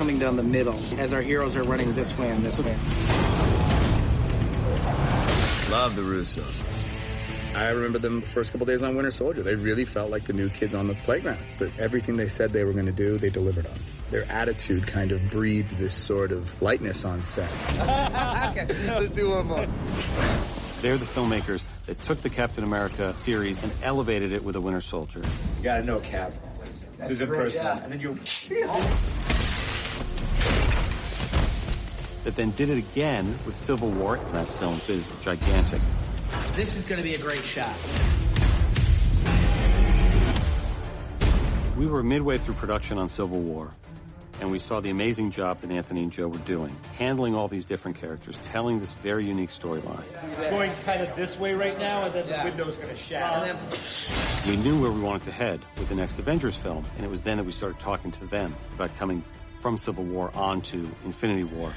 coming down the middle as our heroes are running this way and this way. Love the Russos. I remember them the first couple days on Winter Soldier. They really felt like the new kids on the playground. But everything they said they were going to do, they delivered on. Their attitude kind of breeds this sort of lightness on set. Okay, let's do one more. They're the filmmakers that took the Captain America series and elevated it with a Winter Soldier. You gotta know, Cap. This is impersonal. Yeah. And then you... That then did it again with Civil War. That film is gigantic. This is going to be a great shot. We were midway through production on Civil War, and we saw the amazing job that Anthony and Joe were doing, handling all these different characters, telling this very unique storyline. It's going kind of this way right now, and then the window's going to shatter. We knew where we wanted to head with the next Avengers film, and it was then that we started talking to them about coming from Civil War on to Infinity War.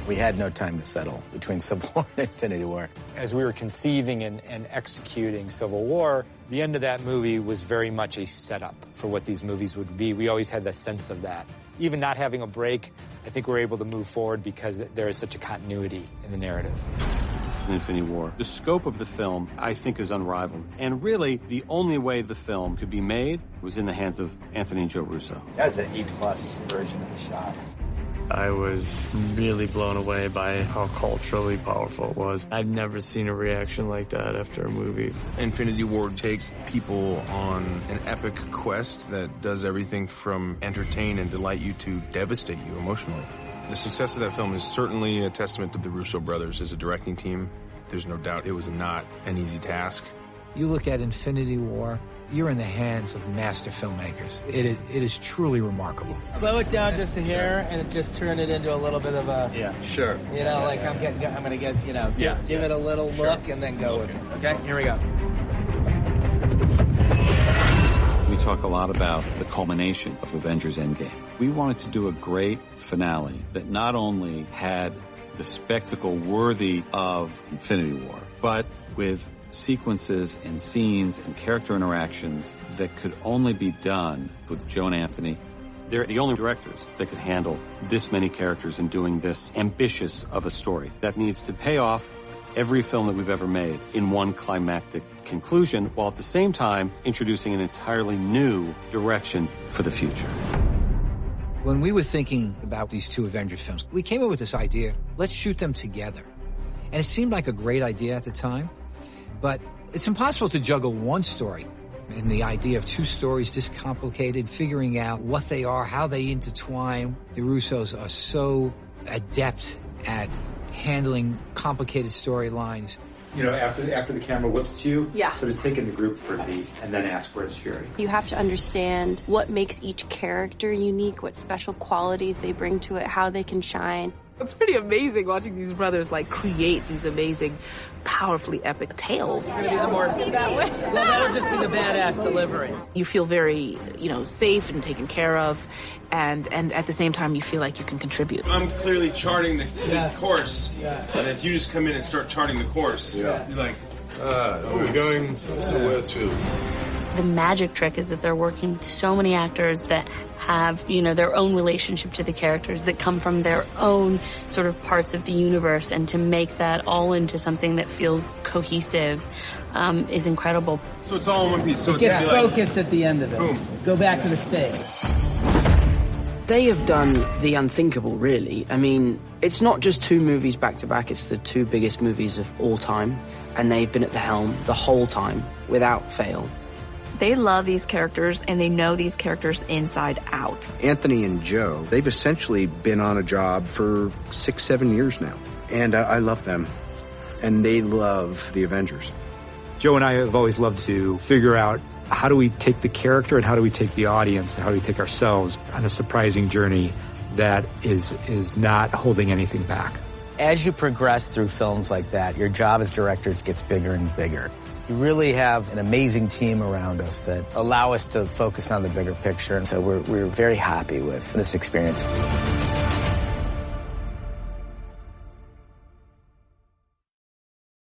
We had no time to settle between Civil War and Infinity War. As we were conceiving and executing Civil War, the end of that movie was very much a setup for what these movies would be. We always had the sense of that. Even not having a break, I think we're able to move forward because there is such a continuity in the narrative. Infinity War. The scope of the film, I think, is unrivaled. And really, the only way the film could be made was in the hands of Anthony and Joe Russo. That's an E+ version of the shot. I was really blown away by how culturally powerful it was. I've never seen a reaction like that after a movie. Infinity War takes people on an epic quest that does everything from entertain and delight you to devastate you emotionally. The success of that film is certainly a testament to the Russo brothers as a directing team. There's no doubt it was not an easy task. You look at Infinity War, you're in the hands of master filmmakers. It is truly remarkable. Slow it down just a hair and just turn it into a little bit of a... Yeah, sure. You know, like I'm going to get, you know, give it a little look and then go with it. Okay, here we go. We talk a lot about the culmination of Avengers Endgame. We wanted to do a great finale that not only had the spectacle worthy of Infinity War, but with sequences and scenes and character interactions that could only be done with Joe and Anthony. They're the only directors that could handle this many characters and doing this ambitious of a story that needs to pay off every film that we've ever made in one climactic conclusion, while at the same time introducing an entirely new direction for the future. When we were thinking about these two Avengers films, we came up with this idea, let's shoot them together. And it seemed like a great idea at the time. But it's impossible to juggle one story and the idea of two stories this complicated, figuring out what they are, how they intertwine. The Russos are so adept at handling complicated storylines. You know, after the camera whips to you, yeah, sort of take in the group for a beat and then ask where's Fury. You have to understand what makes each character unique, what special qualities they bring to it, how they can shine. It's pretty amazing watching these brothers like create these amazing, powerfully epic tales. It's going to be the more that way. Well, that'll just be the badass delivery. You feel very, safe and taken care of, and at the same time you feel like you can contribute. I'm clearly charting the course, and if you just come in and start charting the course, you're like, we're going somewhere too. The magic trick is that they're working with so many actors that have, their own relationship to the characters, that come from their own sort of parts of the universe, and to make that all into something that feels cohesive is incredible. So it's all in one piece. So it gets focused at the end of it. Boom. Go back to the stage. They have done the unthinkable, really. I mean, it's not just two movies back to back, it's the two biggest movies of all time, and they've been at the helm the whole time, without fail. They love these characters, and they know these characters inside out. Anthony and Joe, they've essentially been on a job for 6-7 years now. And I love them. And they love the Avengers. Joe and I have always loved to figure out how do we take the character and how do we take the audience and how do we take ourselves on a surprising journey that is not holding anything back. As you progress through films like that, your job as directors gets bigger and bigger. You really have an amazing team around us that allow us to focus on the bigger picture, and so we're very happy with this experience.